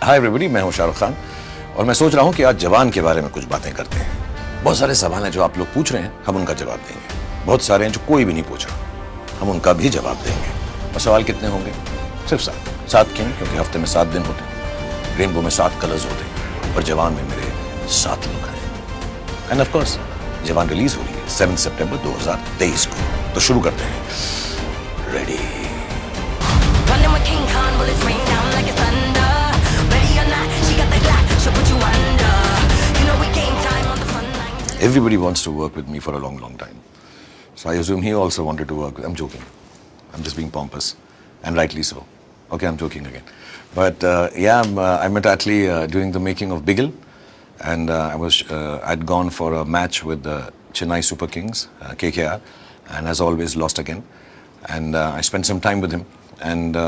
Hi everybody, मैं हूं शाहरुख खान और मैं सोच रहा हूं कि आज जवान के बारे में कुछ बातें करते हैं। बहुत सारे सवाल हैं जो आप लोग पूछ रहे हैं, हम उनका जवाब देंगे। बहुत सारे हैं जो कोई भी नहीं पूछा, हम उनका भी जवाब देंगे। और सवाल कितने होंगे? सिर्फ 7। 7 क्यों? क्योंकि हफ्ते में 7 दिन होते हैं, रेनबो में 7 कलर्स होते हैं और जवान में मेरे 7 लोग हैं। एंड ऑफ कोर्स जवान रिलीज हो रही है 7 सितंबर 2023 को। तो शुरू करते हैं। Ready? Everybody wants to work with me for a long, long time. So I assume he also wanted to work. I'm joking. I'm just being pompous, and rightly so. Okay, I'm joking again. But I met Atlee during the making of Bigil, and I'd gone for a match with the Chennai Super Kings, KKR, and as always lost again. And I spent some time with him, and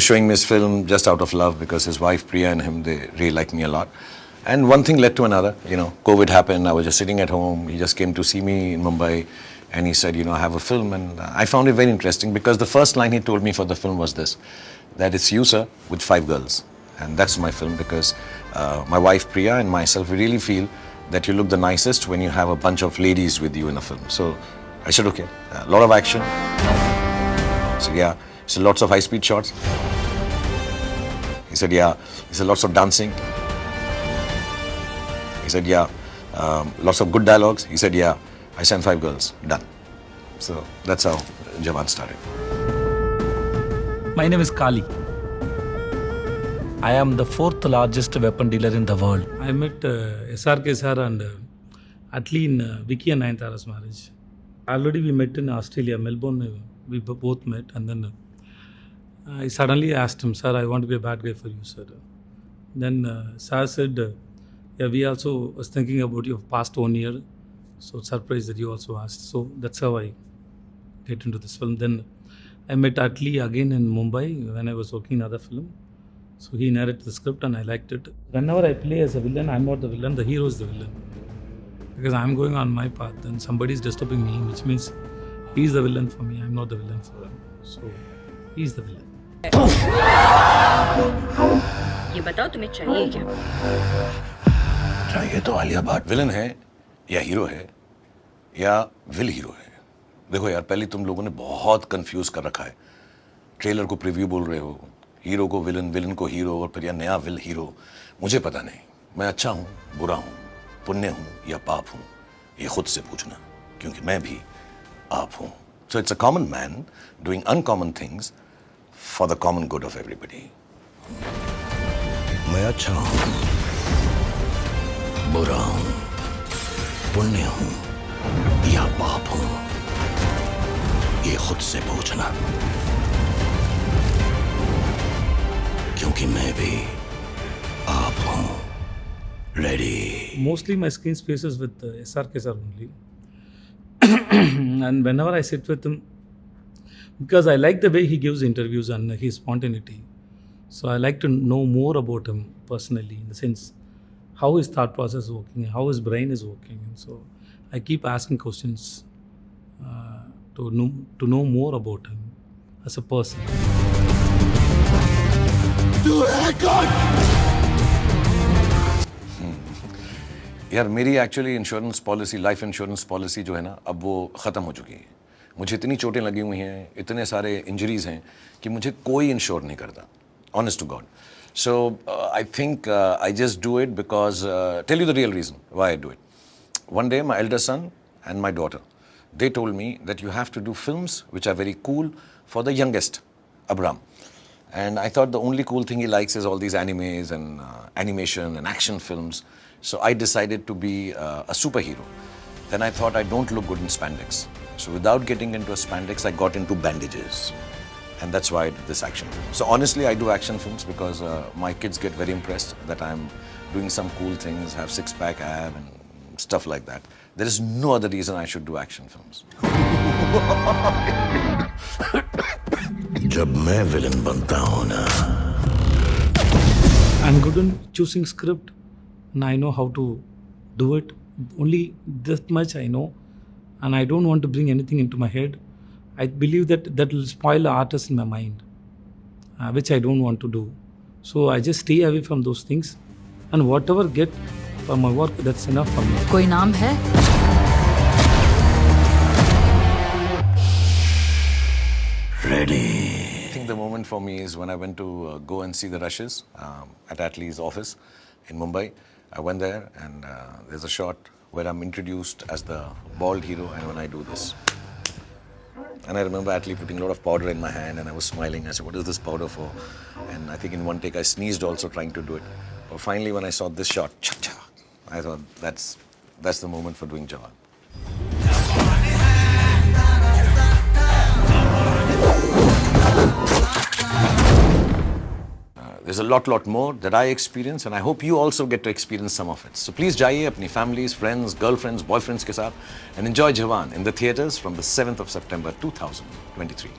showing me his film just out of love because his wife Priya and him, they really like me a lot. And one thing led to another. COVID happened. I was just sitting at home. He just came to see me in Mumbai, and he said, I have a film, and I found it very interesting because the first line he told me for the film was this: that it's you, sir, with 5 girls, and that's my film because my wife Priya and myself, we really feel that you look the nicest when you have a bunch of ladies with you in a film. So I said, okay, a lot of action. So yeah, so lots of high-speed shots. He said, yeah. He said, lots of dancing. He said, yeah. Lots of good dialogues. He said, yeah. I sent 5 girls. Done. So that's how Jawan started. My name is Kali. I am the 4th largest weapon dealer in the world. I met SRK sir and Atlee in Vicky and Nayanthara's marriage. Already we met in Australia, Melbourne. We both met, and then I suddenly asked him, sir, I want to be a bad guy for you, sir. Then sir said, yeah, we also was thinking about your past 1 year. So surprised that you also asked. So that's how I get into this film. Then I met Atlee again in Mumbai when I was working in another film. So he narrated the script and I liked it. Whenever I play as a villain, I'm not the villain, the hero is the villain. Because I'm going on my path and somebody is disturbing me, which means he's the villain for me, I'm not the villain for him. So he's the villain. ये बताओ तुम्हें चाहिए क्या? चाहिए तो Alia Bhatt villain है या hero है या विल हीरो है? देखो यार, पहले तुम लोगों ने बहुत कंफ्यूज कर रखा है। ट्रेलर को प्रीव्यू बोल रहे हो, हीरो को विलन, विलन को हीरो, और फिर यह नया विल हीरो। मुझे पता नहीं मैं अच्छा हूँ, बुरा हूँ, पुण्य हूँ या पाप हूँ, ये खुद से पूछना, क्योंकि मैं भी आप हूँ। So it's a common man doing uncommon things for the common good of everybody. मैं अच्छा हूँ, बुरा हूँ, पुण्य हूँ या पाप हूँ, ये खुद से पूछना, क्योंकि मैं भी आप हूँ। Ready? Mostly my screen space is with SRK sir only. And whenever I sit with him, because I like the way he gives interviews and his spontaneity. So I like to know more about him personally, in the sense how his thought process is working, how his brain is working. And so I keep asking questions to know more about him as a person. यार मेरी actually insurance policy, life insurance policy जो है ना, अब वो ख़त्म हो चुकी है। मुझे इतनी चोटें लगी हुई हैं, इतने सारे इंजरीज हैं कि मुझे कोई इंश्योर नहीं करता, honest to God. So I think I just do it because tell you the real reason why I do it. One day my elder son and my daughter, they told me that you have to do films which are very cool for the youngest, Abram. And I thought the only cool thing he likes is all these animes and animation and action films. So I decided to be a superhero. Then I thought I don't look good in spandex. So without getting into spandex, I got into bandages. And that's why I did this action film. So honestly, I do action films because my kids get very impressed that I'm doing some cool things, have six-pack ab and stuff like that. There is no other reason I should do action films. जब मैं villain बनता हूँ ना, I'm good in choosing script, and I know how to do it. Only that much I know, and I don't want to bring anything into my head. I believe that will spoil the artist in my mind, which I don't want to do. So I just stay away from those things, and whatever get for my work, that's enough for me. कोई नाम है? I think the moment for me is when I went to go and see the rushes at Atlee's office in Mumbai. I went there and there's a shot where I'm introduced as the bald hero, and when I do this. And I remember Atlee putting a lot of powder in my hand and I was smiling. I said, what is this powder for? And I think in one take I sneezed also trying to do it. But finally when I saw this shot, cha-cha, I thought that's the moment for doing Jawan. There's a lot more that I experience, and I hope you also get to experience some of it. So please jaiye apni families, friends, girlfriends, boyfriends ke saath and enjoy Jawan in the theatres from the 7th of September 2023.